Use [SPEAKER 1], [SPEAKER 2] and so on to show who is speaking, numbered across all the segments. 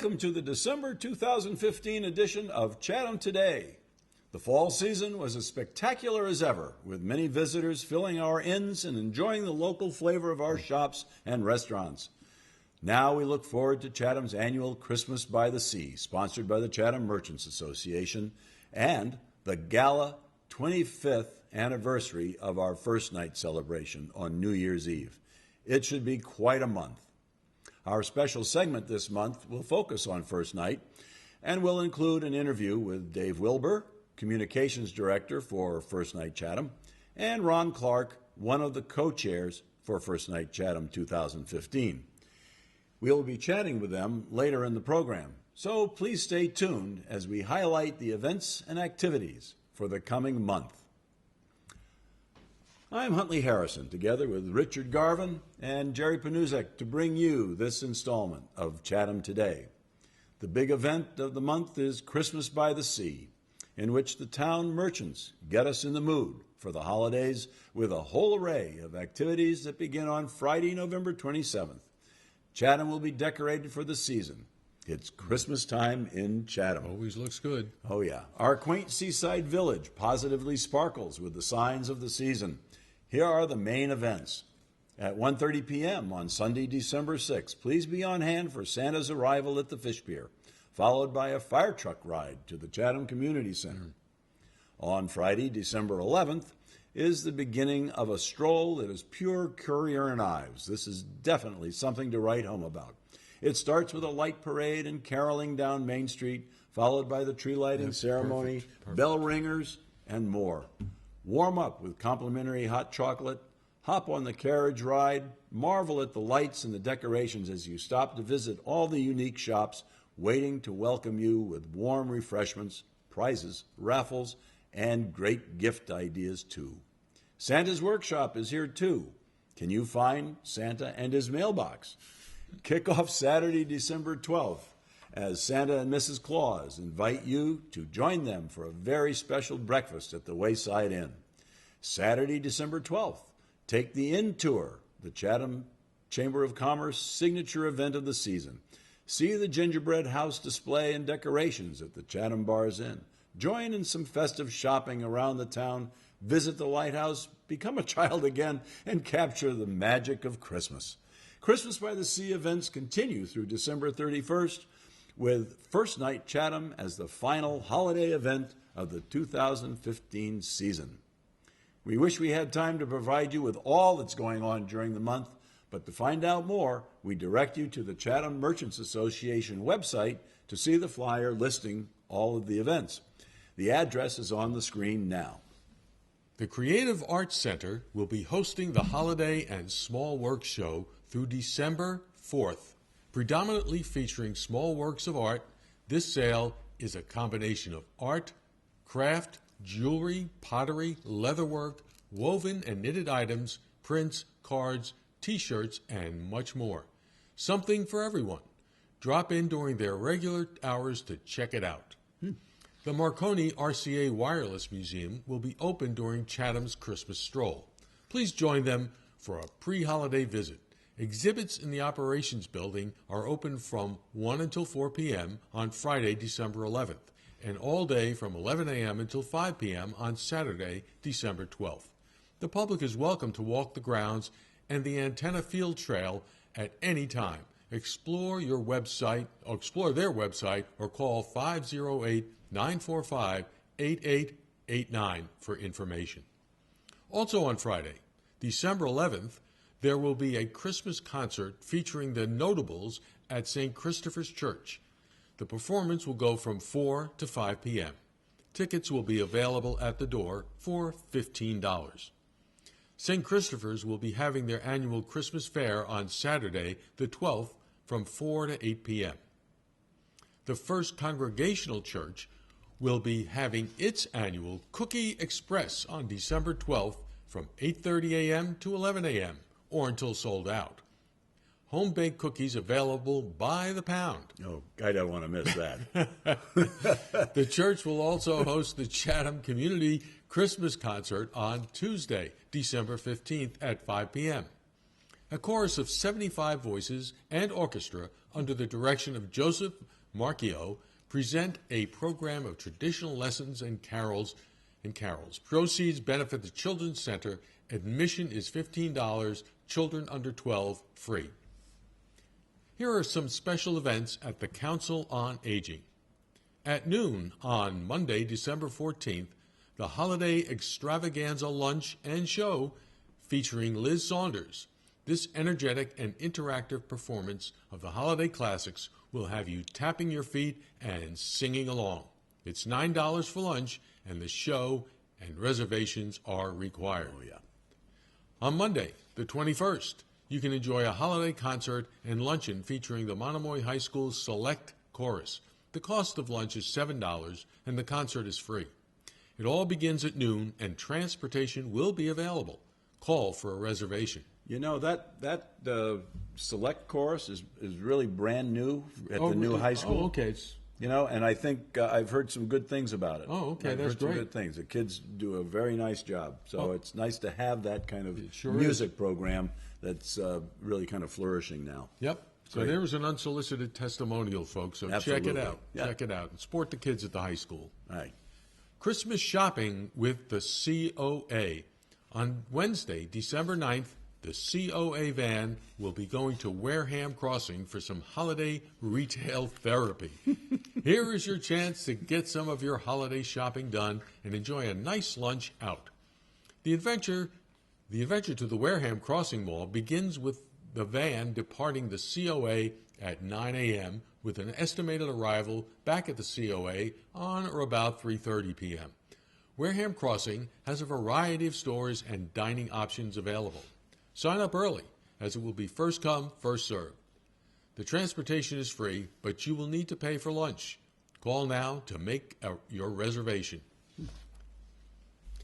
[SPEAKER 1] Welcome to the December 2015 edition of Chatham Today. The fall season was as spectacular as ever, with many visitors filling our inns and enjoying the local flavor of our shops and restaurants. Now we look forward to Chatham's annual Christmas by the Sea, sponsored by the Chatham Merchants Association, and the Gala 25th anniversary of our first night celebration on New Year's Eve. It should be quite a month. Our special segment this month will focus on First Night and will include an interview with Dave Wilbur, Communications Director for First Night Chatham, and Ron Clark, one of the co-chairs for First Night Chatham 2015. We'll be chatting with them later in the program, so please stay tuned as we highlight the events and activities for the coming month. I'm Huntley Harrison, together with Richard Garvin and Jerry Panuzek, to bring you this installment of Chatham Today. The big event of the month is Christmas by the Sea, in which the town merchants get us in the mood for the holidays with a whole array of activities that begin on Friday, November 27th. Chatham will be decorated for the season. It's Christmas time in Chatham.
[SPEAKER 2] Always looks good.
[SPEAKER 1] Oh, yeah. Our quaint seaside village positively sparkles with the signs of the season. Here are the main events. At 1:30 p.m. on Sunday, December 6th, please be on hand for Santa's arrival at the Fish Pier, followed by a fire truck ride to the Chatham Community Center. On Friday, December 11th, is the beginning of a stroll that is pure currier and ives. This is definitely something to write home about. It starts with a light parade and caroling down Main Street, followed by the tree lighting ceremony,
[SPEAKER 2] perfect.
[SPEAKER 1] Bell ringers, and more. Warm up with complimentary hot chocolate, hop on the carriage ride, marvel at the lights and the decorations as you stop to visit all the unique shops waiting to welcome you with warm refreshments, prizes, raffles, and great gift ideas too. Santa's Workshop is here too. Can you find Santa and his mailbox? Kick off Saturday, December 12th, as Santa and Mrs. Claus invite you to join them for a very special breakfast at the Wayside Inn. Saturday, December 12th, take the Inn Tour, the Chatham Chamber of Commerce signature event of the season. See the gingerbread house display and decorations at the Chatham Bars Inn. Join in some festive shopping around the town, visit the lighthouse, become a child again, and capture the magic of Christmas. Christmas by the Sea events continue through December 31st, with First Night Chatham as the final holiday event of the 2015 season. We wish we had time to provide you with all that's going on during the month, but to find out more, we direct you to the Chatham Merchants Association website to see the flyer listing all of the events. The address is on the screen now.
[SPEAKER 2] The Creative Arts Center will be hosting the Holiday and Small Works Show through December 4th. Predominantly featuring small works of art, this sale is a combination of art, craft, jewelry, pottery, leatherwork, woven and knitted items, prints, cards, t-shirts, and much more. Something for everyone. Drop in during their regular hours to check it out. The Marconi RCA Wireless Museum will be open during Chatham's Christmas stroll. Please join them for a pre-holiday visit. Exhibits in the Operations Building are open from 1 until 4 p.m. on Friday, December 11th, and all day from 11 a.m. until 5 p.m. on Saturday, December 12th. The public is welcome to walk the grounds and the Antenna Field Trail at any time. Explore their website or call 508-945-8889 for information. Also on Friday, December 11th, there will be a Christmas concert featuring the Notables at St. Christopher's Church. The performance will go from 4 to 5 p.m. Tickets will be available at the door for $15. St. Christopher's will be having their annual Christmas fair on Saturday, the 12th, from 4 to 8 p.m. The First Congregational Church will be having its annual Cookie Express on December 12th from 8:30 a.m. to 11 a.m. or until sold out. Home-baked cookies available by the pound.
[SPEAKER 1] Oh, I don't want to miss that.
[SPEAKER 2] The church will also host the Chatham Community Christmas Concert on Tuesday, December 15th at 5 p.m. A chorus of 75 voices and orchestra under the direction of Joseph Marchio present a program of traditional lessons and carols. Proceeds benefit the Children's Center. Admission is $15, children under 12 free. Here are some special events at the Council on Aging. At noon on Monday, December 14th, the Holiday Extravaganza Lunch and Show featuring Liz Saunders. This energetic and interactive performance of the holiday classics will have you tapping your feet and singing along. It's $9 for lunch, and the show and reservations are required.
[SPEAKER 1] Oh, yeah.
[SPEAKER 2] On Monday, the 21st, you can enjoy a holiday concert and luncheon featuring the Monomoy High School Select Chorus. The cost of lunch is $7, and the concert is free. It all begins at noon, and transportation will be available. Call for a reservation.
[SPEAKER 1] You know, that select chorus is really brand new at the new high school.
[SPEAKER 2] Oh, okay.
[SPEAKER 1] You know, and I think I've heard some good things about it.
[SPEAKER 2] Oh, okay,
[SPEAKER 1] I've
[SPEAKER 2] that's
[SPEAKER 1] heard some
[SPEAKER 2] great.
[SPEAKER 1] good things. The kids do a very nice job. So it's nice to have that kind of
[SPEAKER 2] sure
[SPEAKER 1] music program that's really kind of flourishing now.
[SPEAKER 2] Yep. So
[SPEAKER 1] Great.
[SPEAKER 2] there was an unsolicited testimonial, folks. So check
[SPEAKER 1] Absolutely.
[SPEAKER 2] it out.
[SPEAKER 1] Yeah.
[SPEAKER 2] Check it out. And support the kids at the high school.
[SPEAKER 1] All right.
[SPEAKER 2] Christmas shopping with the COA. On Wednesday, December 9th, the COA van will be going to Wareham Crossing for some holiday retail therapy. Here is your chance to get some of your holiday shopping done and enjoy a nice lunch out. The adventure to the Wareham Crossing Mall begins with the van departing the COA at 9 a.m. with an estimated arrival back at the COA on or about 3:30 p.m. Wareham Crossing has a variety of stores and dining options available. Sign up early, as it will be first come, first served. The transportation is free, but you will need to pay for lunch. Call now to make your reservation.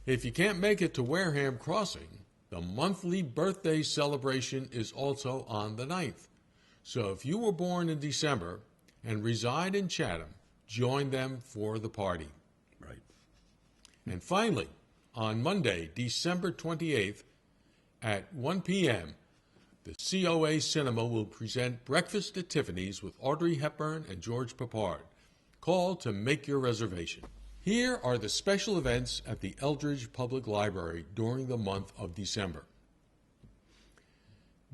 [SPEAKER 2] If you can't make it to Wareham Crossing, the monthly birthday celebration is also on the 9th. So if you were born in December and reside in Chatham, join them for the party.
[SPEAKER 1] Right.
[SPEAKER 2] And finally, on Monday, December 28th, at 1 p.m., the COA Cinema will present Breakfast at Tiffany's with Audrey Hepburn and George Peppard. Call to make your reservation. Here are the special events at the Eldridge Public Library during the month of December.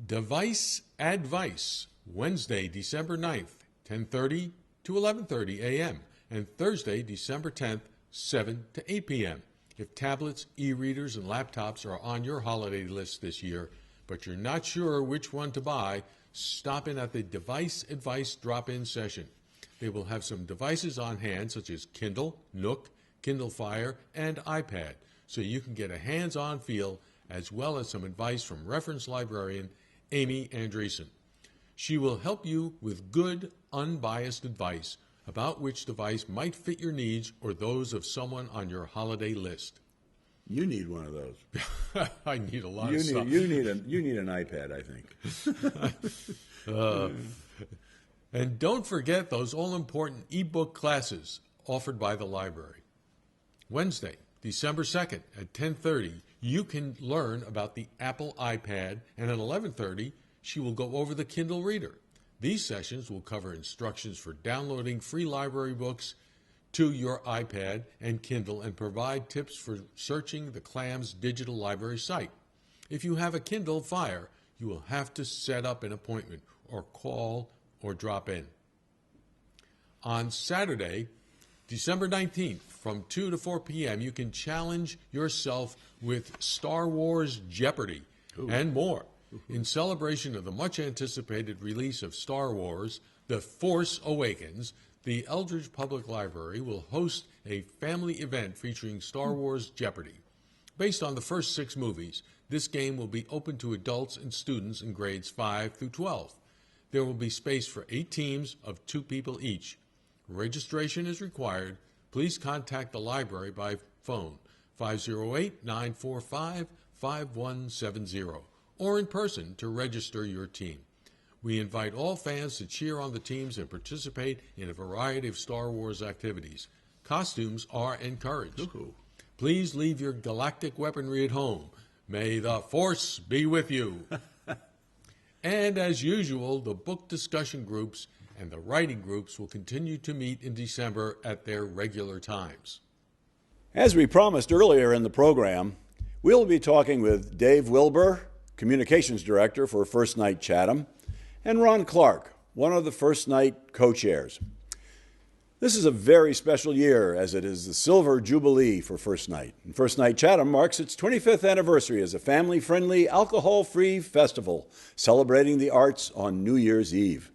[SPEAKER 2] Device Advice, Wednesday, December 9th, 10:30 to 11:30 a.m., and Thursday, December 10th, 7 to 8 p.m. If tablets, e-readers, and laptops are on your holiday list this year, but you're not sure which one to buy, stop in at the Device Advice drop-in session. They will have some devices on hand, such as Kindle, Nook, Kindle Fire, and iPad, so you can get a hands-on feel, as well as some advice from reference librarian Amy Andreessen. She will help you with good, unbiased advice about which device might fit your needs or those of someone on your holiday list.
[SPEAKER 1] You need one of those.
[SPEAKER 2] I need a lot of stuff.
[SPEAKER 1] You need an iPad, I think.
[SPEAKER 2] And don't forget those all-important ebook classes offered by the library. Wednesday, December 2nd at 10:30, you can learn about the Apple iPad, and at 11:30, she will go over the Kindle Reader. These sessions will cover instructions for downloading free library books to your iPad and Kindle and provide tips for searching the CLAMS digital library site. If you have a Kindle Fire, you will have to set up an appointment or call or drop in. On Saturday, December 19th, from 2 to 4 p.m., you can challenge yourself with Star Wars Jeopardy! And more. In celebration of the much-anticipated release of Star Wars, The Force Awakens, the Eldridge Public Library will host a family event featuring Star Wars Jeopardy! Based on the first 6 movies, this game will be open to adults and students in grades 5 through 12. There will be space for 8 teams of 2 people each. Registration is required. Please contact the library by phone 508-945-5170 or in person to register your team. We invite all fans to cheer on the teams and participate in a variety of Star Wars activities. Costumes are encouraged.
[SPEAKER 1] Ooh.
[SPEAKER 2] Please leave your galactic weaponry at home. May the Force be with you. And as usual, the book discussion groups and the writing groups will continue to meet in December at their regular times.
[SPEAKER 1] As we promised earlier in the program, we'll be talking with Dave Wilbur, Communications Director for First Night Chatham, and Ron Clark, one of the First Night co-chairs. This is a very special year, as it is the Silver Jubilee for First Night. And First Night Chatham marks its 25th anniversary as a family-friendly, alcohol-free festival celebrating the arts on New Year's Eve.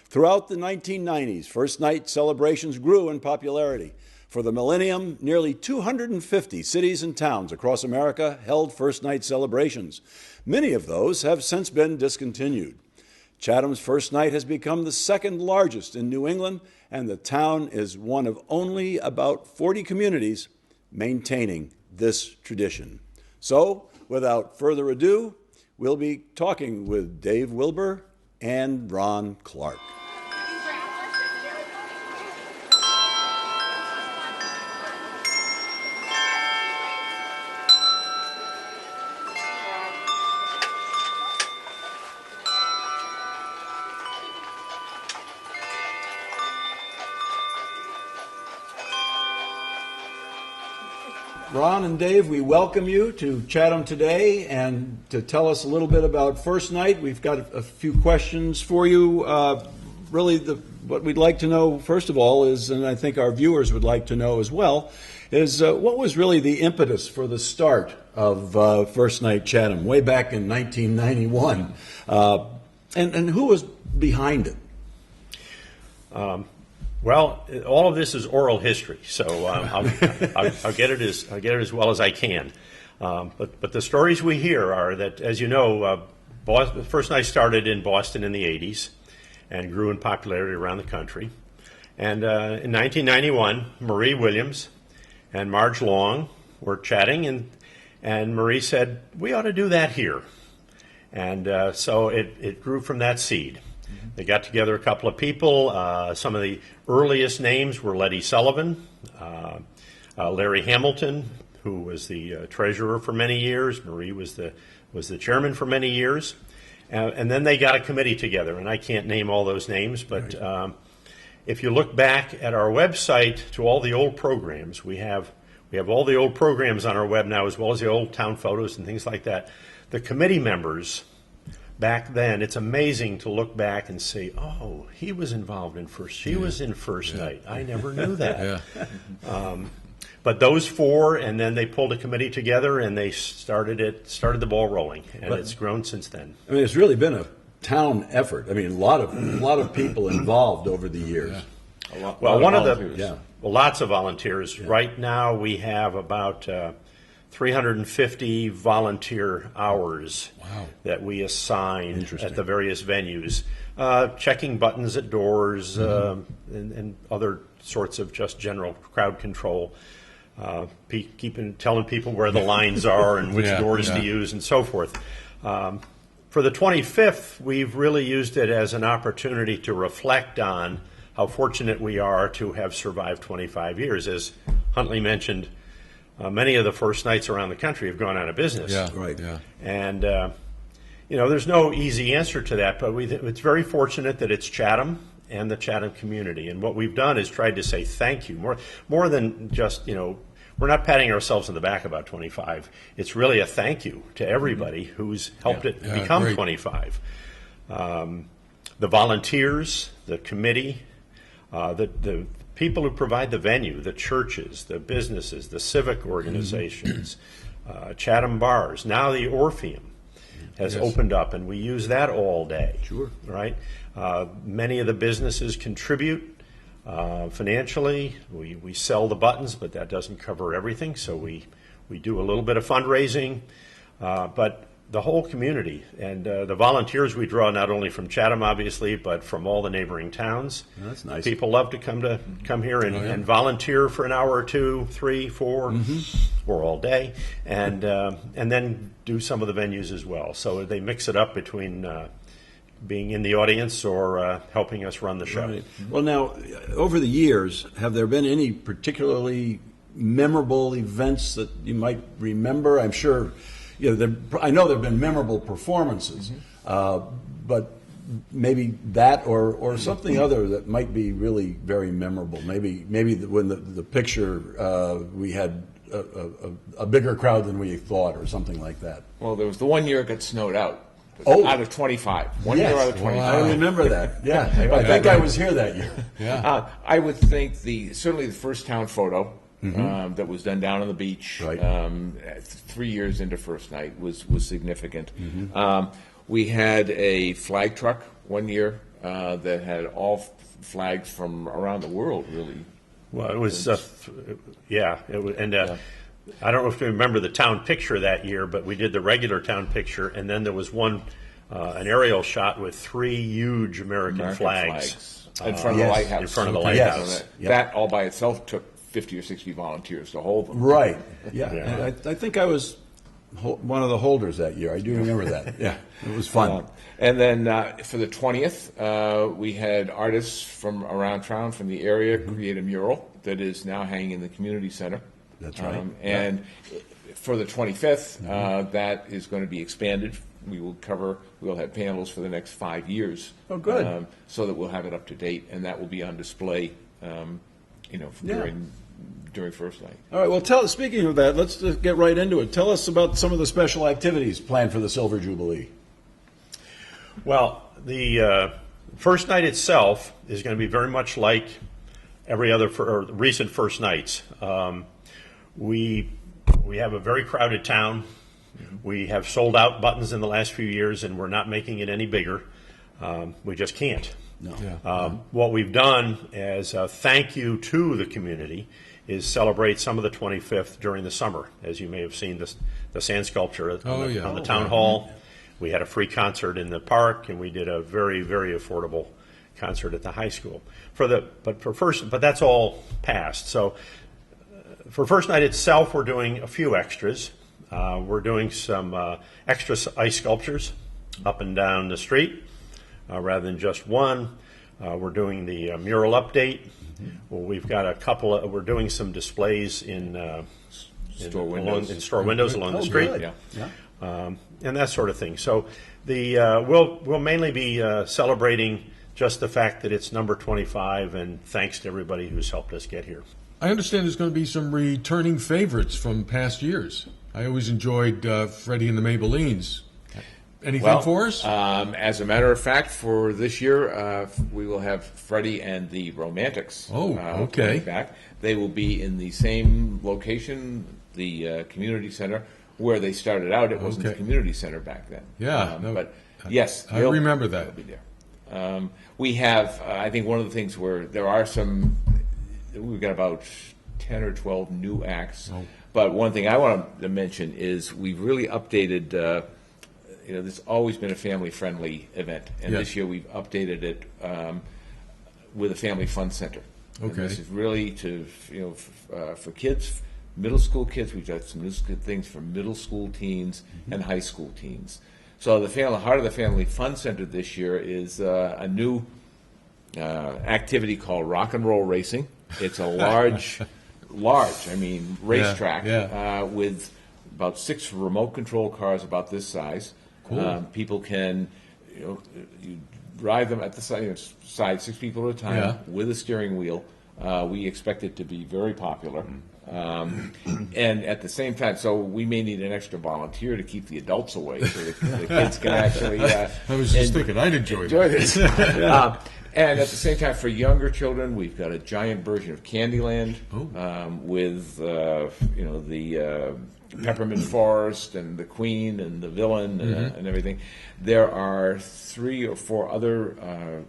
[SPEAKER 1] Throughout the 1990s, First Night celebrations grew in popularity. For the millennium, nearly 250 cities and towns across America held First Night celebrations. Many of those have since been discontinued. Chatham's First Night has become the second largest in New England, and the town is one of only about 40 communities maintaining this tradition. So, without further ado, we'll be talking with Dave Wilbur and Ron Clark. Ron and Dave, we welcome you to Chatham today, and to tell us a little bit about First Night. We've got a few questions for you. Really, what we'd like to know, first of all, is, and I think our viewers would like to know as well, is what was really the impetus for the start of First Night Chatham way back in 1991? And who was behind it?
[SPEAKER 3] Well, all of this is oral history, so I'll get it as well as I can. But the stories we hear are that, as you know, First Night started in Boston in the 80s and grew in popularity around the country. And in 1991, Marie Williams and Marge Long were chatting, and Marie said, "We ought to do that here." And so it grew from that seed. They got together a couple of people. Some of the earliest names were Letty Sullivan, Larry Hamilton, who was the treasurer for many years. Marie was the chairman for many years. And then they got a committee together, and I can't name all those names, but if you look back at our website to all the old programs, we have all the old programs on our web now, as well as the old town photos and things like that. The committee members back then, it's amazing to look back and say, "Oh, he was involved in she was in First Night. I never knew that." But those four, and then they pulled a committee together, and they started the ball rolling, and it's grown since then.
[SPEAKER 1] I mean, it's really been a town effort. I mean, a lot of people involved over the years.
[SPEAKER 3] Lots of volunteers. Yeah. Right now, we have about 350 volunteer hours that we assign at the various venues, checking buttons at doors and other sorts of just general crowd control, telling people where the lines are and which doors to use and so forth. For the 25th, we've really used it as an opportunity to reflect on how fortunate we are to have survived 25 years. As Huntley mentioned, many of the First Nights around the country have gone out of business.
[SPEAKER 2] Yeah, right. Yeah.
[SPEAKER 3] And, there's no easy answer to that, but it's very fortunate that it's Chatham and the Chatham community. And what we've done is tried to say thank you, more than just, we're not patting ourselves on the back about 25. It's really a thank you to everybody who's helped it become great. 25. The volunteers, the committee, the people who provide the venue, the churches, the businesses, the civic organizations, Chatham bars. Now the Orpheum has opened up, and we use that all day.
[SPEAKER 1] Sure.
[SPEAKER 3] Right? Many of the businesses contribute financially. We sell the buttons, but that doesn't cover everything, so we do a little bit of fundraising. But the whole community and the volunteers we draw not only from Chatham, obviously, but from all the neighboring towns.
[SPEAKER 1] That's nice.
[SPEAKER 3] People love to come here and volunteer for an hour or 2, 3, 4, or all day, and then do some of the venues as well. So they mix it up between being in the audience or helping us run the show.
[SPEAKER 1] Right. Well, now, over the years, have there been any particularly memorable events that you might remember? I'm sure. I know there have been memorable performances, But maybe that or something other that might be really very memorable. Maybe when the picture we had a bigger crowd than we thought, or something like that.
[SPEAKER 4] Well, there was the 1 year it got snowed out.
[SPEAKER 1] Oh.
[SPEAKER 4] Out of 25. One
[SPEAKER 1] Yes.
[SPEAKER 4] year out of 25.
[SPEAKER 1] I remember that. Yeah, I think I was here that year.
[SPEAKER 2] Yeah.
[SPEAKER 4] I would think certainly the first town photo that was done down on the beach,
[SPEAKER 1] Right.
[SPEAKER 4] 3 years into first night was significant. We had a flag truck 1 year that had all flags from around the world, really.
[SPEAKER 3] Well, it was, yeah, it was, and I don't know if you remember the town picture that year, but we did the regular town picture, and then there was one, an aerial shot with 3 huge American flags.
[SPEAKER 4] in front of the
[SPEAKER 1] yes,
[SPEAKER 4] lighthouse.
[SPEAKER 3] in front of the
[SPEAKER 4] Okay.
[SPEAKER 3] lighthouse.
[SPEAKER 4] So
[SPEAKER 1] Yep.
[SPEAKER 4] that all by itself took 50 or 60 volunteers to hold them.
[SPEAKER 1] Right. Yeah.
[SPEAKER 3] Yeah.
[SPEAKER 1] And I think I was one of the holders that year. I do remember that. Yeah. It was fun.
[SPEAKER 4] And then for the 20th, we had artists from around town, from the area, create a mural that is now hanging in the community center.
[SPEAKER 1] That's right.
[SPEAKER 4] And for the 25th, that is going to be expanded. We'll have panels for the next 5 years.
[SPEAKER 1] Oh, good.
[SPEAKER 4] So that we'll have it up to date, and that will be on display, during first night.
[SPEAKER 1] All right. Well, speaking of that, let's just get right into it. Tell us about some of the special activities planned for the Silver Jubilee.
[SPEAKER 3] Well, the first night itself is going to be very much like every other recent first nights. We have a very crowded town. We have sold out buttons in the last few years, and we're not making it any bigger. We just can't.
[SPEAKER 1] No.
[SPEAKER 2] Yeah.
[SPEAKER 3] What we've done as a thank you to the community is celebrate some of the 25th during the summer. As you may have seen, the sand sculpture on the town hall. We had a free concert in the park, and we did a very, very affordable concert at the high school. But that's all past. So for first night itself, we're doing a few extras. We're doing some extra ice sculptures up and down the street rather than just one. We're doing the mural update. Well, we've got a couple of. We're doing some displays in
[SPEAKER 4] Store windows.
[SPEAKER 3] in store windows along the street.
[SPEAKER 1] Good.
[SPEAKER 4] Yeah.
[SPEAKER 3] And that sort of thing. So we'll mainly be celebrating just the fact that it's number 25, and thanks to everybody who's helped us get here.
[SPEAKER 2] I understand there's going to be some returning favorites from past years. I always enjoyed Freddie and the Maybellines. Anything for us?
[SPEAKER 4] As a matter of fact, for this year, we will have Freddie and the Romantics.
[SPEAKER 2] Okay.
[SPEAKER 4] Coming back. They will be in the same location, the community center, where they started out. It wasn't the community center back then.
[SPEAKER 2] Yeah,
[SPEAKER 4] but yes,
[SPEAKER 2] I remember that.
[SPEAKER 4] They'll be there. We have, I think, one of the things where there are we've got about 10 or 12 new acts.
[SPEAKER 2] Oh.
[SPEAKER 4] But one thing I want to mention is we've really updated. This has always been a family-friendly event, and
[SPEAKER 2] Yes.
[SPEAKER 4] this year we've updated it with a family fun center. And
[SPEAKER 2] Okay.
[SPEAKER 4] this is really for kids, middle school kids. We've got some new things for middle school teens and high school teens. So the heart of the Family Fun Center this year is a new activity called rock and roll racing. It's a large, racetrack with about 6 remote control cars about this size.
[SPEAKER 2] Cool.
[SPEAKER 4] People can, you drive them at the side 6 people at a time with a steering wheel. We expect it to be very popular. And at the same time, so we may need an extra volunteer to keep the adults away so the kids can actually
[SPEAKER 2] I was just thinking, I'd enjoy
[SPEAKER 4] this. And at the same time, for younger children, we've got a giant version of Candyland with the Peppermint Forest and the Queen and the villain and everything. There are 3 or 4 other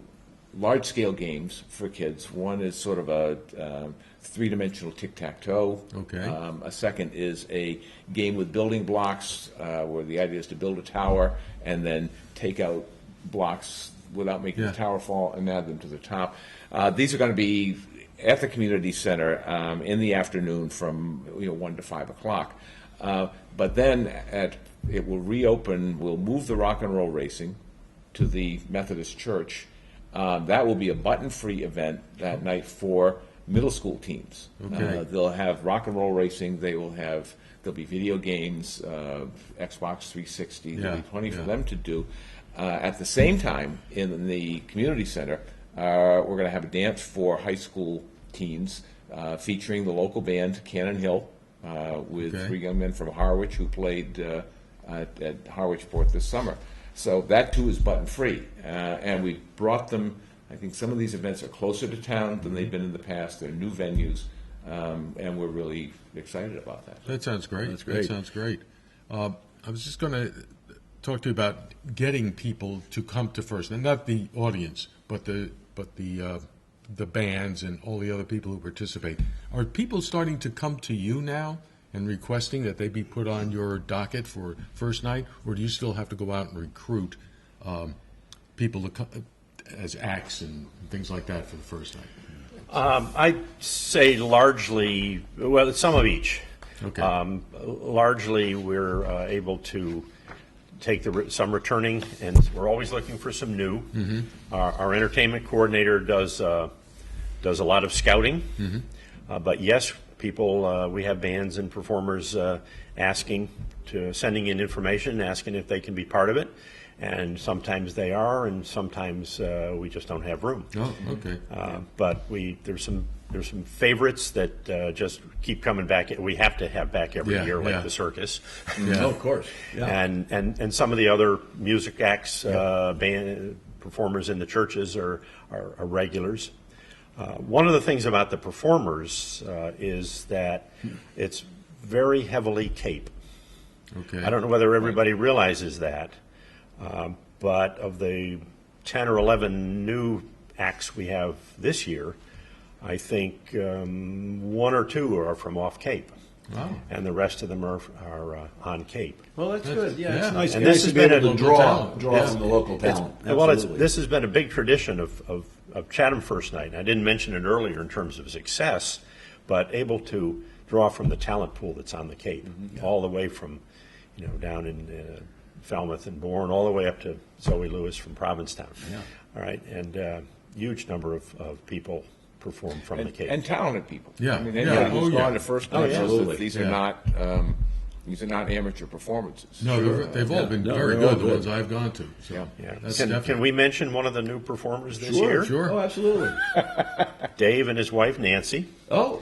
[SPEAKER 4] large-scale games for kids. One is sort of a 3-dimensional tic-tac-toe.
[SPEAKER 2] Okay.
[SPEAKER 4] A second is a game with building blocks where the idea is to build a tower and then take out blocks without making the tower fall and add them to the top. These are going to be at the community center in the afternoon from 1 to 5 o'clock. But then it will reopen. We'll move the rock and roll racing to the Methodist Church. That will be a button-free event that night for middle school teams.
[SPEAKER 2] Okay.
[SPEAKER 4] They'll have rock and roll racing. There'll be video games, Xbox 360. There'll be plenty for them to do. At the same time, in the community center, we're going to have a dance for high school teens featuring the local band Cannon Hill with
[SPEAKER 2] Okay.
[SPEAKER 4] 3 young men from Harwich who played at Harwich Port this summer. So that too is button free, and we brought them. I think some of these events are closer to town than they've been in the past. They're new venues, and we're really excited about that.
[SPEAKER 2] That sounds great.
[SPEAKER 1] That's great.
[SPEAKER 2] That sounds great. I was just going to talk to you about getting people to come to First, and not the audience, but the bands and all the other people who participate. Are people starting to come to you now and requesting that they be put on your docket for first night, or do you still have to go out and recruit people to come, as acts and things like that for the first night?
[SPEAKER 3] I'd say largely, well, it's some of each.
[SPEAKER 2] Okay.
[SPEAKER 3] Largely, we're able to take some returning, and we're always looking for some new.
[SPEAKER 2] Mm-hmm.
[SPEAKER 3] Our entertainment coordinator does a lot of scouting,
[SPEAKER 2] Mm-hmm.
[SPEAKER 3] but yes, people, we have bands and performers sending in information, asking if they can be part of it, and sometimes they are, and sometimes we just don't have room.
[SPEAKER 2] Oh, okay.
[SPEAKER 3] But there's some favorites that just keep coming back. We have to have back every
[SPEAKER 2] Yeah,
[SPEAKER 3] year, like
[SPEAKER 2] yeah.
[SPEAKER 3] the circus,
[SPEAKER 1] Oh, of course. Yeah.
[SPEAKER 3] and some of the other music acts, band performers in the churches are regulars. One of the things about the performers is that it's very heavily Cape.
[SPEAKER 2] Okay.
[SPEAKER 3] I don't know whether everybody realizes that, but of the 10 or 11 new acts we have this year, I think 1 or 2 are from off Cape.
[SPEAKER 2] Wow.
[SPEAKER 3] And the rest of them are on Cape.
[SPEAKER 1] Well, that's good. Yeah,
[SPEAKER 2] yeah.
[SPEAKER 1] it's nice,
[SPEAKER 3] And
[SPEAKER 1] nice
[SPEAKER 3] this
[SPEAKER 1] to
[SPEAKER 3] has
[SPEAKER 1] be
[SPEAKER 3] been
[SPEAKER 1] able
[SPEAKER 3] a
[SPEAKER 1] to
[SPEAKER 2] local
[SPEAKER 1] draw
[SPEAKER 2] talent.
[SPEAKER 1] from the local talent.
[SPEAKER 3] Well,
[SPEAKER 1] Absolutely.
[SPEAKER 3] this has been a big tradition of Chatham First Night. I didn't mention it earlier in terms of success, but able to draw from the talent pool that's on the Cape, all the way from, down in Falmouth and Bourne, all the way up to Zoe Lewis from Provincetown.
[SPEAKER 1] Yeah.
[SPEAKER 3] All right, and huge number of people perform from the Cape.
[SPEAKER 4] And talented people.
[SPEAKER 2] Yeah.
[SPEAKER 4] I mean,
[SPEAKER 2] Yeah.
[SPEAKER 4] anybody who's
[SPEAKER 2] Oh, yeah.
[SPEAKER 4] gone to First Night knows
[SPEAKER 1] absolutely.
[SPEAKER 4] that these
[SPEAKER 2] Yeah.
[SPEAKER 4] are not amateur performances.
[SPEAKER 2] No, they've all been
[SPEAKER 1] No,
[SPEAKER 2] very
[SPEAKER 1] they're all
[SPEAKER 2] good, the
[SPEAKER 1] good.
[SPEAKER 2] ones I've gone to. So
[SPEAKER 4] Yeah.
[SPEAKER 3] Yeah.
[SPEAKER 2] that's
[SPEAKER 3] Can
[SPEAKER 2] definitely.
[SPEAKER 3] we mention one of the new performers this
[SPEAKER 1] Sure,
[SPEAKER 3] year?
[SPEAKER 2] Sure.
[SPEAKER 1] Oh, absolutely.
[SPEAKER 3] Dave and his wife Nancy
[SPEAKER 1] Oh,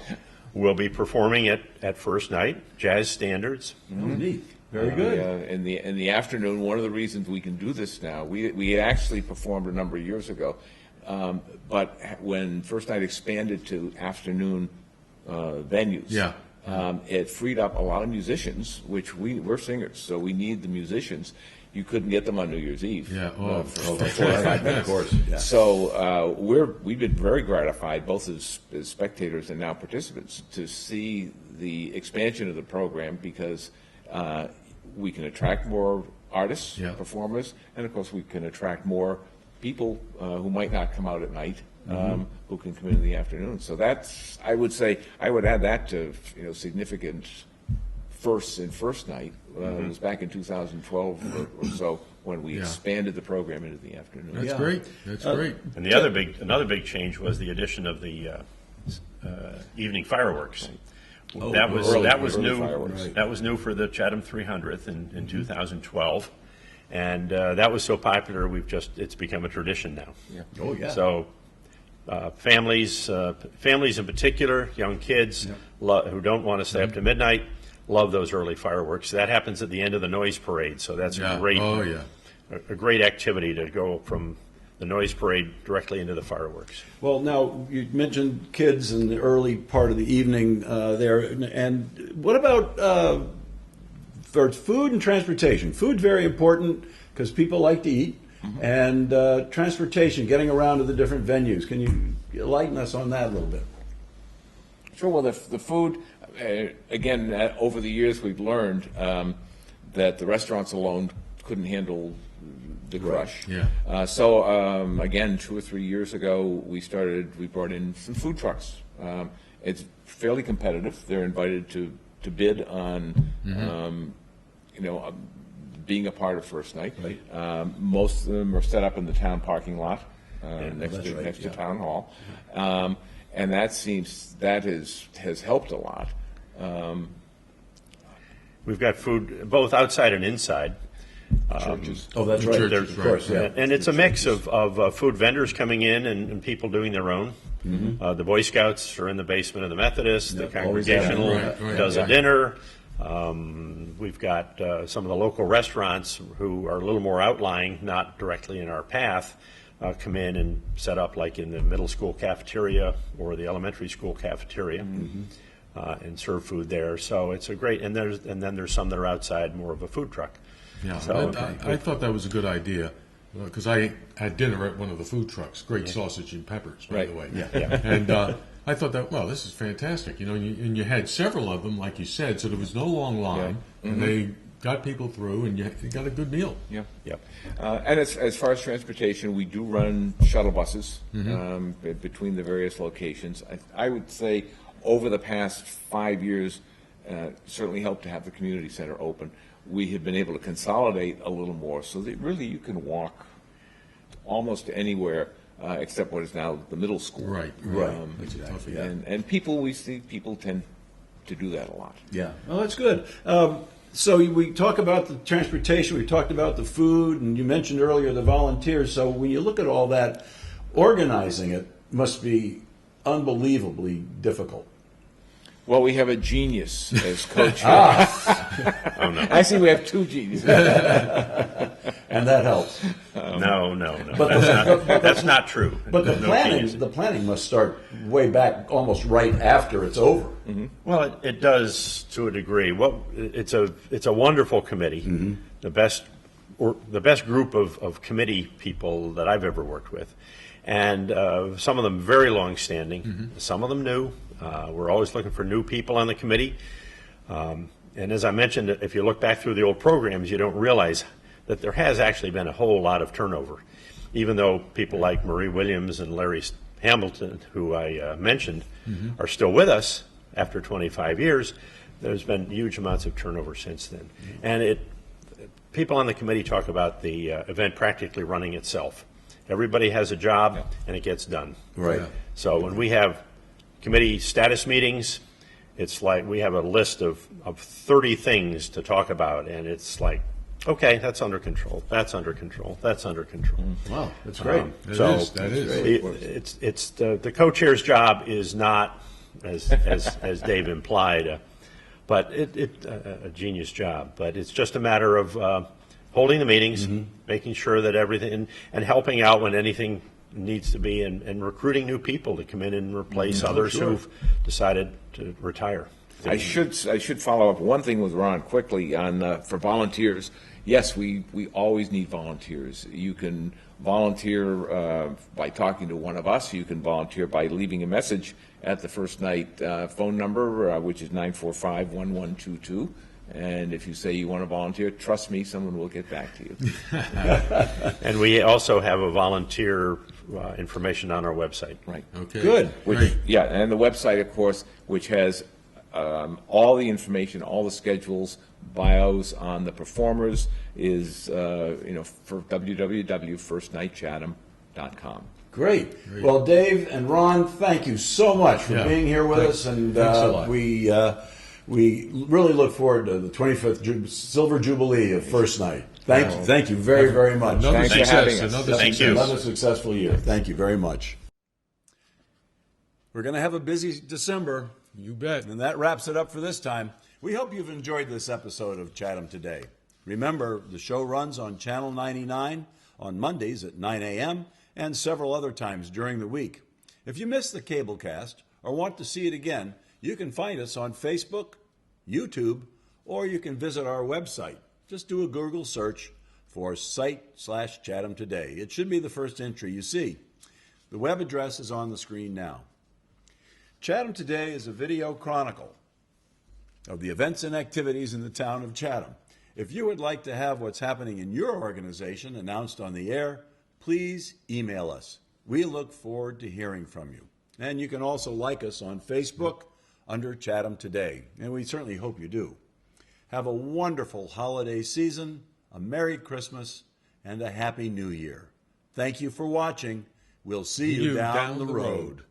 [SPEAKER 3] will be performing at First Night, jazz standards.
[SPEAKER 1] neat. Very good.
[SPEAKER 4] In the afternoon, one of the reasons we can do this now, we had actually performed a number of years ago, but when First Night expanded to afternoon venues,
[SPEAKER 2] Yeah.
[SPEAKER 4] it freed up a lot of musicians, which we're singers, so we need the musicians. You couldn't get them on New Year's Eve.
[SPEAKER 2] Yeah.
[SPEAKER 4] For
[SPEAKER 2] Oh,
[SPEAKER 4] 45 minutes.
[SPEAKER 1] Of course. Yeah.
[SPEAKER 4] So we've been very gratified, both as spectators and now participants, to see the expansion of the program because we can attract more artists,
[SPEAKER 2] Yeah.
[SPEAKER 4] performers, and of course we can attract more people who might not come out at night, who can come in the afternoon. So that's, I would say, I would add that to significant firsts in First Night. It was back in 2012 or so when we
[SPEAKER 2] Yeah.
[SPEAKER 4] expanded the program into the afternoon.
[SPEAKER 2] That's
[SPEAKER 1] Yeah.
[SPEAKER 2] great. That's great.
[SPEAKER 3] And another big change was the addition of the evening fireworks. That was
[SPEAKER 4] early
[SPEAKER 3] new.
[SPEAKER 4] fireworks. Right.
[SPEAKER 3] That was new for the Chatham 300th in 2012, and that was so popular. It's become a tradition now.
[SPEAKER 4] Yeah.
[SPEAKER 1] Oh, yeah.
[SPEAKER 3] So families in particular, young kids who don't want to stay up to midnight, love those early fireworks. That happens at the end of the noise parade, so that's
[SPEAKER 2] Yeah.
[SPEAKER 3] a great
[SPEAKER 2] Oh, yeah.
[SPEAKER 3] a great activity to go from the noise parade directly into the fireworks.
[SPEAKER 1] Well, now, you mentioned kids in the early part of the evening there. And what about for food and transportation? Food's very important because people like to eat. And transportation, getting around to the different venues. Can you enlighten us on that a little bit?
[SPEAKER 4] Sure. Well, the food, again, over the years we've learned that the restaurants alone couldn't handle the crush.
[SPEAKER 2] Yeah.
[SPEAKER 4] So again, 2 or 3 years ago, we brought in some food trucks. It's fairly competitive. They're invited to bid on, being a part of First Night.
[SPEAKER 1] Right.
[SPEAKER 4] Most of them are set up in the town parking lot next
[SPEAKER 1] that's right,
[SPEAKER 4] to
[SPEAKER 1] yeah.
[SPEAKER 4] town hall, and that has helped a lot.
[SPEAKER 3] We've got food both outside and inside.
[SPEAKER 4] Churches.
[SPEAKER 1] Oh, that's right.
[SPEAKER 2] Churches,
[SPEAKER 1] Of course,
[SPEAKER 2] right.
[SPEAKER 1] yeah.
[SPEAKER 3] And it's a mix of food vendors coming in and people doing their own. The Boy Scouts are in the basement of the Methodist.
[SPEAKER 1] Yep,
[SPEAKER 3] The
[SPEAKER 1] always have.
[SPEAKER 3] Congregational
[SPEAKER 2] Right,
[SPEAKER 3] does
[SPEAKER 1] yeah.
[SPEAKER 3] a dinner. We've got some of the local restaurants who are a little more outlying, not directly in our path, come in and set up like in the middle school cafeteria or the elementary school cafeteria. And serve food there, so it's a great. And then there's some that are outside, more of a food truck.
[SPEAKER 2] Yeah,
[SPEAKER 3] So-
[SPEAKER 2] I thought that was a good idea because I had dinner at one of the food trucks. Great sausage and peppers, by
[SPEAKER 4] Right.
[SPEAKER 2] the way.
[SPEAKER 3] Yeah.
[SPEAKER 2] And I thought that, well, this is fantastic. And you had several of them, like you said, so there was no long line, and they got people through, and you got a good meal.
[SPEAKER 4] Yeah.
[SPEAKER 3] Yep.
[SPEAKER 4] And as far as transportation, we do run shuttle buses between the various locations. I would say over the past 5 years, certainly helped to have the community center open. We have been able to consolidate a little more so that really you can walk almost anywhere except what is now the middle school.
[SPEAKER 2] Right.
[SPEAKER 1] Exactly, yeah.
[SPEAKER 4] And we see people tend to do that a lot.
[SPEAKER 1] Yeah, well, that's good. So we talk about the transportation, we talked about the food, and you mentioned earlier the volunteers. So when you look at all that, organizing it must be unbelievably difficult.
[SPEAKER 4] Well, we have a genius as co-chair. Actually, we have two geniuses.
[SPEAKER 1] And that helps.
[SPEAKER 3] No.
[SPEAKER 1] But
[SPEAKER 3] That's not true.
[SPEAKER 1] But the
[SPEAKER 3] No
[SPEAKER 1] planning,
[SPEAKER 3] genius.
[SPEAKER 1] the planning must start way back, almost right after it's over.
[SPEAKER 3] Well, it does to a degree. It's a wonderful committee, the best group of committee people that I've ever worked with, and some of them very long standing, some of them new. We're always looking for new people on the committee, and as I mentioned, if you look back through the old programs, you don't realize that there has actually been a whole lot of turnover, even though people like Marie Williams and Larry Hamilton, who I mentioned, are still with us after 25 years. There's been huge amounts of turnover since then. And people on the committee talk about the event practically running itself. Everybody has a job, and it gets done.
[SPEAKER 1] Right.
[SPEAKER 2] Yeah.
[SPEAKER 3] So when we have committee status meetings, it's like we have a list of 30 things to talk about, and it's like, okay, that's under control, that's under control, that's under control.
[SPEAKER 1] Wow, that's great.
[SPEAKER 2] That is.
[SPEAKER 3] It's the co-chair's job is not, as Dave implied, but a genius job. But it's just a matter of holding the meetings, making sure that everything, and helping out when anything needs to be, and recruiting new people to come in and replace others who've decided to retire.
[SPEAKER 4] I should follow up one thing with Ron quickly on for volunteers. Yes, we always need volunteers. You can volunteer by talking to one of us. You can volunteer by leaving a message at the First Night phone number, which is 945-1122. And if you say you want to volunteer, trust me, someone will get back to you.
[SPEAKER 3] And we also have a volunteer information on our website.
[SPEAKER 4] Right.
[SPEAKER 2] Okay.
[SPEAKER 1] Good.
[SPEAKER 2] Great.
[SPEAKER 4] Yeah, and the website, of course, which has all the information, all the schedules, bios on the performers, is for www.firstnightchatham.com.
[SPEAKER 1] Great. Well, Dave and Ron, thank you so much for being here with us, and
[SPEAKER 2] Thanks a lot.
[SPEAKER 1] we really look forward to the 25th Silver Jubilee of First Night. Thank you very, very much.
[SPEAKER 2] Another
[SPEAKER 4] Thanks for
[SPEAKER 2] success.
[SPEAKER 4] having us.
[SPEAKER 2] Another
[SPEAKER 3] Thank
[SPEAKER 2] success.
[SPEAKER 3] you.
[SPEAKER 1] Another successful year. Thank you very much. We're going to have a busy December,
[SPEAKER 2] You bet.
[SPEAKER 1] and that wraps it up for this time. We hope you've enjoyed this episode of Chatham Today. Remember, the show runs on Channel 99 on Mondays at 9 a.m. and several other times during the week. If you missed the cablecast or want to see it again, you can find us on Facebook, YouTube, or you can visit our website. Just do a Google search for site/Chatham Today. It should be the first entry you see. The web address is on the screen now. Chatham Today is a video chronicle of the events and activities in the town of Chatham. If you would like to have what's happening in your organization announced on the air, please email us. We look forward to hearing from you. And you can also like us on Facebook under Chatham Today, and we certainly hope you do. Have a wonderful holiday season, a Merry Christmas, and a Happy New Year. Thank you for watching. We'll see you down the road.